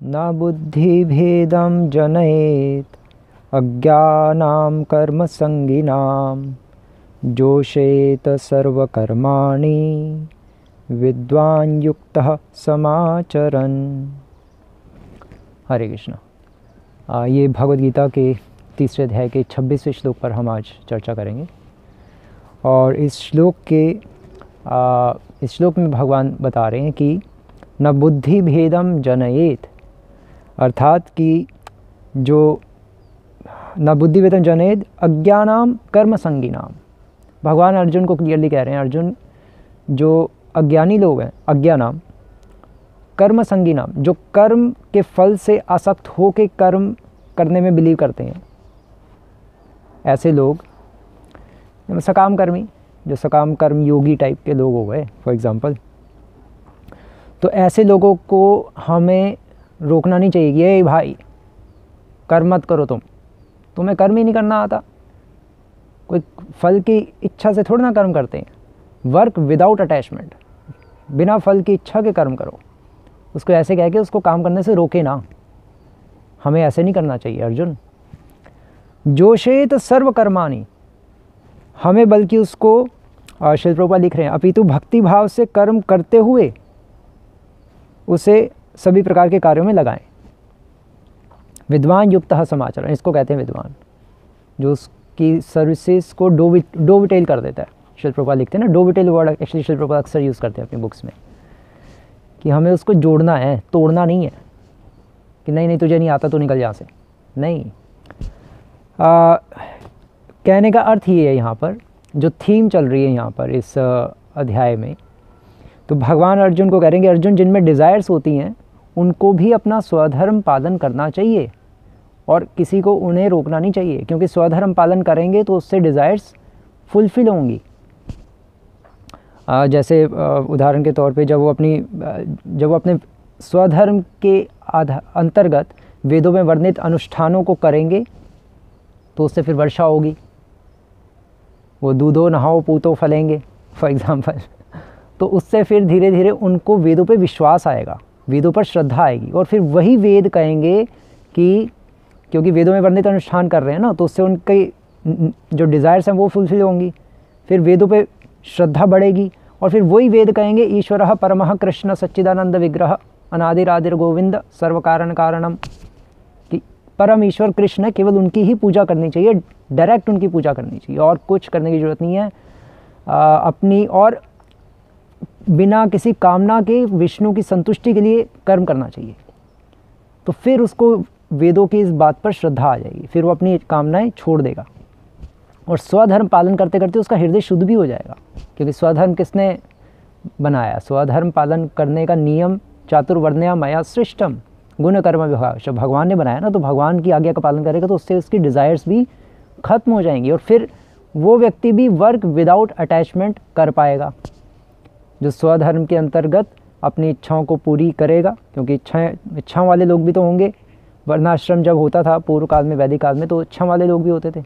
न बुद्धिभेदं जनयेत् अज्ञानां कर्मसंगिनां जोषेत सर्वकर्माणि विद्वान् युक्तः समाचरन्। हरे कृष्णा। ये भगवद गीता के तीसरे अध्याय के 26वें श्लोक पर हम आज चर्चा करेंगे। और इस श्लोक में भगवान बता रहे हैं कि न बुद्धि भेदम जनयेत, अर्थात कि जो न बुद्धि भेदम जनयेत अज्ञानाम कर्म संगिनाम। भगवान अर्जुन को क्लियरली कह रहे हैं, अर्जुन जो अज्ञानी लोग हैं, अज्ञानाम कर्म संगिनाम, जो कर्म के फल से आसक्त हो के कर्म करने में बिलीव करते हैं, ऐसे लोग सकाम कर्मी, जो सकाम कर्म योगी टाइप के लोग हो गए फॉर एग्ज़ाम्पल, तो ऐसे लोगों को हमें रोकना नहीं चाहिए कि ये भाई कर्म मत करो, तुम्हें कर्म ही नहीं करना आता। कोई फल की इच्छा से थोड़ा ना कर्म करते हैं। वर्क विदाउट अटैचमेंट, बिना फल की इच्छा के कर्म करो। उसको ऐसे कह के उसको काम करने से रोके ना, हमें ऐसे नहीं करना चाहिए अर्जुन। जोशेत सर्व कर्माणि, हमें बल्कि उसको श्रील प्रभुपाद लिख रहे हैं अपितु भक्ति भाव से कर्म करते हुए उसे सभी प्रकार के कार्यों में लगाएं। विद्वान युक्तः समाचरण, इसको कहते हैं विद्वान, जो उसकी सर्विसेज को डोविटेल कर देता है। श्रील प्रभुपाद लिखते हैं ना, डोविटेल वर्ड एक्चुअली श्रील प्रभुपाद अक्सर यूज़ करते हैं अपनी बुक्स में, कि हमें उसको जोड़ना है, तोड़ना नहीं है कि नहीं तुझे नहीं आता तो निकल यहाँ से, नहीं। कहने का अर्थ ये है, यहाँ पर जो थीम चल रही है यहाँ पर इस अध्याय में, तो भगवान अर्जुन को कह रहे हैं कि अर्जुन, जिनमें डिज़ायर्स होती हैं उनको भी अपना स्वधर्म पालन करना चाहिए और किसी को उन्हें रोकना नहीं चाहिए, क्योंकि स्वधर्म पालन करेंगे तो उससे डिज़ायर्स फुलफ़िल होंगी। जैसे उदाहरण के तौर पे जब वो अपने स्वधर्म के अंतर्गत वेदों में वर्णित अनुष्ठानों को करेंगे तो उससे फिर वर्षा होगी, वो दूधो नहाओ पूतो फलेंगे फॉर एग्ज़ाम्पल। तो उससे फिर धीरे धीरे उनको वेदों पे विश्वास आएगा, वेदों पर श्रद्धा आएगी, और फिर वही वेद कहेंगे कि क्योंकि वेदों में वर्णित अनुष्ठान कर रहे हैं ना, तो उससे उनके जो डिज़ायर्स हैं वो फुलफिल होंगी, फिर वेदों पे श्रद्धा बढ़ेगी, और फिर वही वेद कहेंगे ईश्वरः परमः कृष्ण सच्चिदानंद विग्रह अनादिरादिर गोविंद सर्व कारण कारणम, कि परम ईश्वर कृष्ण है, केवल उनकी ही पूजा करनी चाहिए, डायरेक्ट उनकी पूजा करनी चाहिए, और कुछ करने की ज़रूरत नहीं है अपनी, और बिना किसी कामना के विष्णु की संतुष्टि के लिए कर्म करना चाहिए। तो फिर उसको वेदों की इस बात पर श्रद्धा आ जाएगी, फिर वो अपनी कामनाएं छोड़ देगा और स्वधर्म पालन करते करते उसका हृदय शुद्ध भी हो जाएगा। क्योंकि स्वधर्म किसने बनाया? स्वधर्म पालन करने का नियम चातुर्वर्ण्या मया सृष्टम गुण कर्म विभाग, जब भगवान ने बनाया ना, तो भगवान की आज्ञा का पालन करेगा तो उससे उसकी डिज़ायर्स भी खत्म हो जाएंगी, और फिर वो व्यक्ति भी वर्क विदाउट अटैचमेंट कर पाएगा, जो स्वधर्म के अंतर्गत अपनी इच्छाओं को पूरी करेगा। क्योंकि इच्छाओं वाले लोग भी तो होंगे, वर्णाश्रम जब होता था पूर्व काल में, वैदिक काल में, तो इच्छा वाले लोग भी होते थे,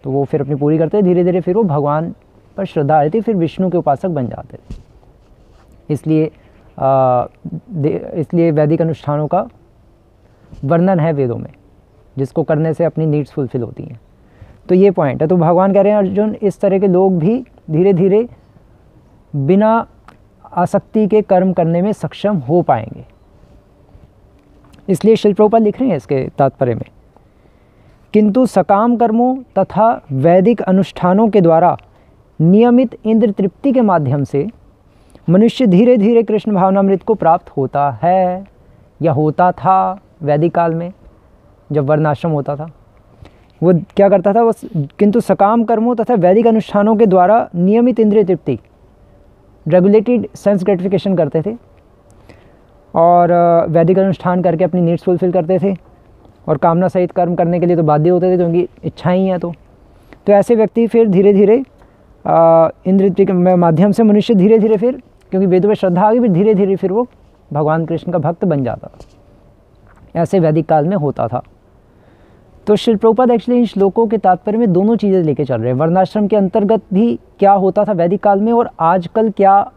तो वो फिर अपनी पूरी करते, धीरे धीरे फिर वो भगवान पर श्रद्धा आती, फिर विष्णु के उपासक बन जाते थे। इसलिए वैदिक अनुष्ठानों का वर्णन है वेदों में, जिसको करने से अपनी नीड्स फुलफिल होती हैं। तो ये पॉइंट है। तो भगवान कह रहे हैं अर्जुन, इस तरह के लोग भी धीरे धीरे बिना आसक्ति के कर्म करने में सक्षम हो पाएंगे। इसलिए श्रील प्रभुपाद लिख रहे हैं इसके तात्पर्य में, किंतु सकाम कर्मों तथा वैदिक अनुष्ठानों के द्वारा नियमित इंद्र तृप्ति के माध्यम से मनुष्य धीरे धीरे कृष्ण भावनामृत को प्राप्त होता है, या होता था वैदिक काल में जब वर्णाश्रम होता था। वो क्या करता था? वो किंतु सकाम कर्मों तथा वैदिक अनुष्ठानों के द्वारा नियमित इंद्रिय तृप्ति, रेगुलेटेड सेंस ग्रेटिफिकेशन करते थे, और वैदिक अनुष्ठान करके अपनी नीड्स फुलफिल करते थे, और कामना सहित कर्म करने के लिए तो बाध्य होते थे क्योंकि इच्छाएं ही हैं। तो ऐसे व्यक्ति फिर धीरे धीरे इंद्रिय तृप्ति के माध्यम से मनुष्य धीरे धीरे फिर, क्योंकि वेदों में श्रद्धा आ गई, फिर धीरे धीरे फिर वो भगवान कृष्ण का भक्त बन जाता था। ऐसे वैदिक काल में होता था। तो श्रील प्रभुपाद एक्चुअली इन श्लोकों के तात्पर्य में दोनों चीज़ें लेके चल रहे हैं। वर्णाश्रम के अंतर्गत भी क्या होता था वैदिक काल में, और आजकल क्या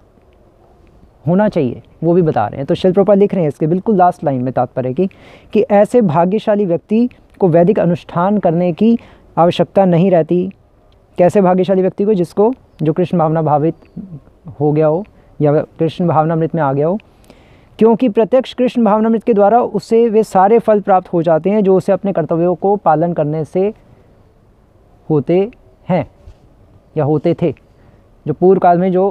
होना चाहिए वो भी बता रहे हैं। तो शिल प्रभुपाद लिख रहे हैं इसके बिल्कुल लास्ट लाइन में तात्पर्य की कि ऐसे भाग्यशाली व्यक्ति को वैदिक अनुष्ठान करने की आवश्यकता नहीं रहती। कैसे भाग्यशाली व्यक्ति को? जिसको जो कृष्ण भावना भावित हो गया हो या कृष्ण भावनामृत में आ गया हो, क्योंकि प्रत्यक्ष कृष्ण भावनामृत के द्वारा उसे वे सारे फल प्राप्त हो जाते हैं जो उसे अपने कर्तव्यों को पालन करने से होते हैं या होते थे। जो पूर्व काल में जो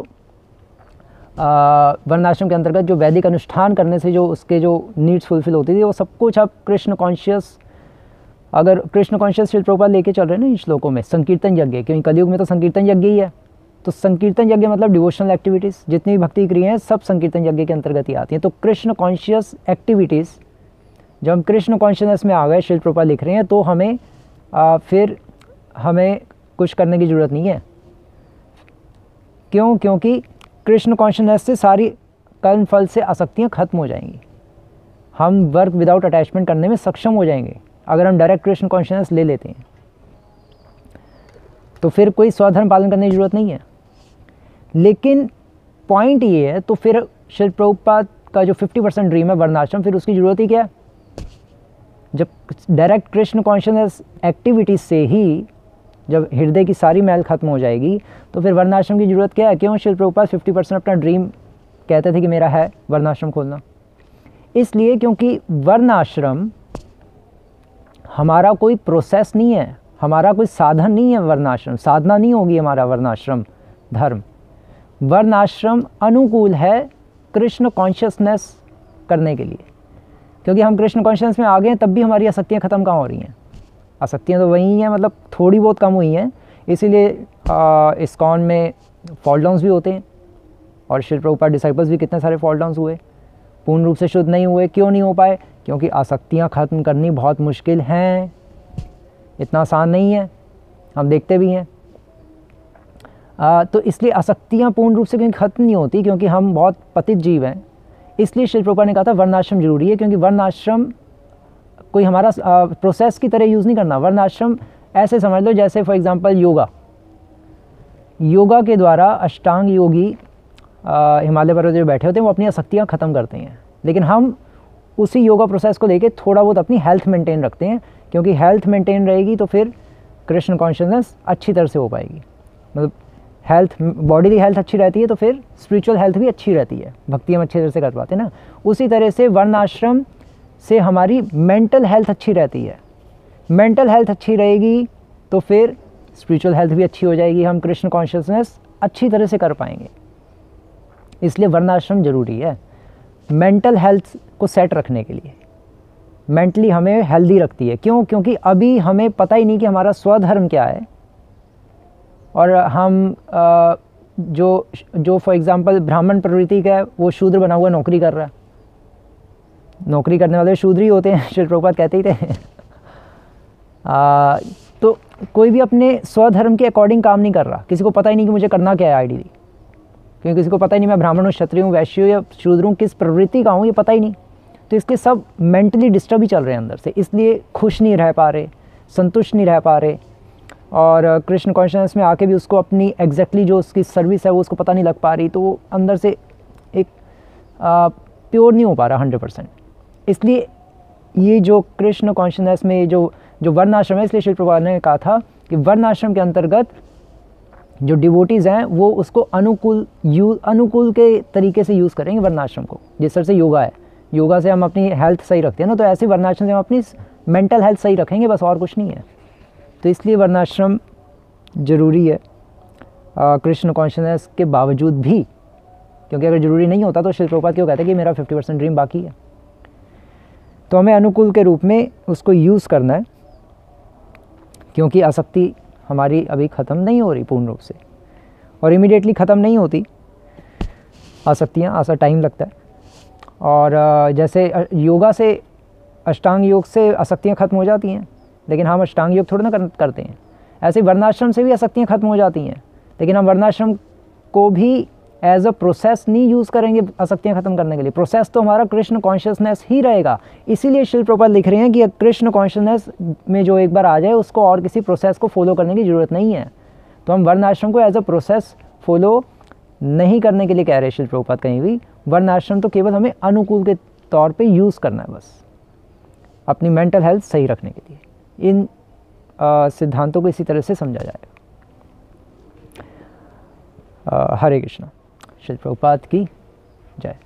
वर्णाश्रम के अंतर्गत जो वैदिक अनुष्ठान करने से जो उसके जो नीड्स फुलफिल होती थी, वो सब कुछ अब कृष्ण कॉन्शियस, अगर कृष्ण कॉन्शियस शिल प्रभुपाद लेके चल रहे हैं ना इन श्लोकों में, संकीर्तन यज्ञ, क्योंकि कलयुग में तो संकीर्तन यज्ञ ही है। तो संकीर्तन यज्ञ मतलब डिवोशनल एक्टिविटीज़, जितनी भी भक्ति क्रियाएं हैं सब संकीर्तन यज्ञ के अंतर्गत ही आती हैं। तो कृष्ण कॉन्शियस एक्टिविटीज़, जब हम कृष्ण कॉन्शियसनेस में आ गए, शिल प्रभुपाद लिख रहे हैं, तो हमें फिर हमें कुछ करने की ज़रूरत नहीं है। क्यों? क्योंकि कृष्ण कॉन्शियसनेस से सारी कर्म फल से आसक्तियाँ खत्म हो जाएंगी। हम वर्क विदाउट अटैचमेंट करने में सक्षम हो जाएंगे अगर हम डायरेक्ट कृष्ण कॉन्शियसनेस ले लेते हैं। तो फिर कोई स्वधर्म पालन करने की ज़रूरत नहीं है। लेकिन पॉइंट ये है, तो फिर शिल प्रभुपाद का जो 50% ड्रीम है वर्णाश्रम, फिर उसकी ज़रूरत ही क्या है? जब डायरेक्ट कृष्ण कॉन्शियसनेस एक्टिविटी से ही जब हृदय की सारी मैल खत्म हो जाएगी, तो फिर वर्णाश्रम की ज़रूरत क्या है? क्यों शिल प्रभुपाद 50% अपना ड्रीम कहते थे कि मेरा है वर्णाश्रम खोलना? इसलिए क्योंकि वर्णाश्रम हमारा कोई प्रोसेस नहीं है, हमारा कोई साधन नहीं है। वर्णाश्रम साधना नहीं होगी हमारा वर्णाश्रम धर्म। वर्णाश्रम अनुकूल है कृष्ण कॉन्शियसनेस करने के लिए, क्योंकि हम कृष्ण कॉन्शियसनेस में आ गए हैं, तब भी हमारी आसक्तियाँ ख़त्म कहाँ हो रही हैं? आसक्तियाँ तो वही हैं, मतलब थोड़ी बहुत कम हुई हैं। इसीलिए इस्कॉन में फॉल डाउन्स भी होते हैं, और शिल प्रभुपाद डिसाइपल्स भी कितने सारे फॉल डाउन्स हुए, पूर्ण रूप से शुद्ध नहीं हुए। क्यों नहीं हो पाए? क्योंकि आसक्तियाँ ख़त्म करनी बहुत मुश्किल हैं, इतना आसान नहीं है, हम देखते भी हैं। तो इसलिए आसक्तियाँ पूर्ण रूप से क्योंकि ख़त्म नहीं होती, क्योंकि हम बहुत पतित जीव हैं। इसलिए शिल प्रभुपाद ने कहा था वर्णाश्रम जरूरी है, क्योंकि वर्णाश्रम कोई हमारा प्रोसेस की तरह यूज़ नहीं करना। वर्णाश्रम ऐसे समझ लो जैसे फॉर एग्जांपल योगा के द्वारा अष्टांग योगी हिमालय पर्वत जो बैठे होते हैं वो अपनी आसक्तियाँ ख़त्म करते हैं, लेकिन हम उसी योगा प्रोसेस को लेके थोड़ा बहुत अपनी हेल्थ मेंटेन रखते हैं, क्योंकि हेल्थ मेंटेन रहेगी तो फिर कृष्ण कॉन्शियसनेस अच्छी तरह से हो पाएगी। मतलब हेल्थ, बॉडी हेल्थ अच्छी रहती है तो फिर स्पिरिचुअल हेल्थ भी अच्छी रहती है, भक्ति हम अच्छी तरह से कर पाते हैं ना। उसी तरह से वर्णाश्रम से हमारी मेंटल हेल्थ अच्छी रहती है। मेंटल हेल्थ अच्छी रहेगी तो फिर स्पिरिचुअल हेल्थ भी अच्छी हो जाएगी, हम कृष्ण कॉन्शियसनेस अच्छी तरह से कर पाएंगे। इसलिए वर्णाश्रम ज़रूरी है मेंटल हेल्थ को सेट रखने के लिए। मेंटली हमें हेल्दी रखती है। क्यों? क्योंकि अभी हमें पता ही नहीं कि हमारा स्वधर्म क्या है, और हम जो फॉर एग्जांपल ब्राह्मण प्रवृत्ति का है वो शूद्र बना हुआ नौकरी कर रहा है। नौकरी करने वाले शूद्र ही होते हैं, शिल प्रभुपाद कहते ही थे। तो कोई भी अपने स्वधर्म के अकॉर्डिंग काम नहीं कर रहा। किसी को पता ही नहीं कि मुझे करना क्या है आइडियली, क्योंकि किसी को पता ही नहीं मैं ब्राह्मण हूँ, क्षत्रिय हूँ, वैश्य हूँ या शूद्र हूँ, किस प्रवृत्ति का हूँ ये पता ही नहीं। तो इसके सब मेंटली डिस्टर्ब ही चल रहे हैं अंदर से, इसलिए खुश नहीं रह पा रहे, संतुष्ट नहीं रह पा रहे, और कृष्ण कॉन्शियसनेस में आके भी उसको अपनी एग्जैक्टली जो उसकी सर्विस है वो उसको पता नहीं लग पा रही, तो वो अंदर से एक प्योर नहीं हो पा रहा 100%। इसलिए ये जो कृष्ण कॉन्शियसनेस में जो वर्णाश्रम है, इसलिए शिल प्रभुपाद ने कहा था कि वर्णाश्रम के अंतर्गत जो डिवोटीज़ हैं वो उसको अनुकूल के तरीके से यूज़ करेंगे वर्णाश्रम को। जिस तरह से योगा है, योगा से हम अपनी हेल्थ सही रखते हैं ना, तो ऐसे वर्णाश्रम से हम अपनी मेंटल हेल्थ सही रखेंगे, बस और कुछ नहीं है। तो इसलिए वर्णाश्रम ज़रूरी है कृष्ण कॉन्शियसनेस के बावजूद भी, क्योंकि अगर ज़रूरी नहीं होता तो शिल प्रभुपाद क्यों कहते हैं कि मेरा 50% ड्रीम बाकी है। तो हमें अनुकूल के रूप में उसको यूज़ करना है, क्योंकि आसक्ति हमारी अभी ख़त्म नहीं हो रही पूर्ण रूप से, और इमीडिएटली ख़त्म नहीं होती आसक्तियाँ, टाइम लगता है। और जैसे योगा से, अष्टांग योग से आसक्तियाँ ख़त्म हो जाती हैं, लेकिन हम अष्टांग योग थोड़ा ना करते हैं। ऐसे वर्णाश्रम से भी आसक्तियाँ ख़त्म हो जाती हैं, लेकिन हम वर्णाश्रम को भी एज अ प्रोसेस नहीं यूज़ करेंगे आसक्तियाँ ख़त्म करने के लिए। प्रोसेस तो हमारा कृष्ण कॉन्शियसनेस ही रहेगा। इसीलिए शिल प्रभुपाद लिख रहे हैं कि कृष्ण कॉन्शियसनेस में जो एक बार आ जाए उसको और किसी प्रोसेस को फॉलो करने की ज़रूरत नहीं है। तो हम वर्णाश्रम को एज अ प्रोसेस फॉलो नहीं करने के लिए कह रहे शिल प्रभुपाद कहीं भी। वर्ण आश्रम तो केवल हमें अनुकूल के तौर पे यूज़ करना है बस, अपनी मेंटल हेल्थ सही रखने के लिए। इन सिद्धांतों को इसी तरह से समझा जाएगा। हरे कृष्णा। शिल प्रभुपाद की जय।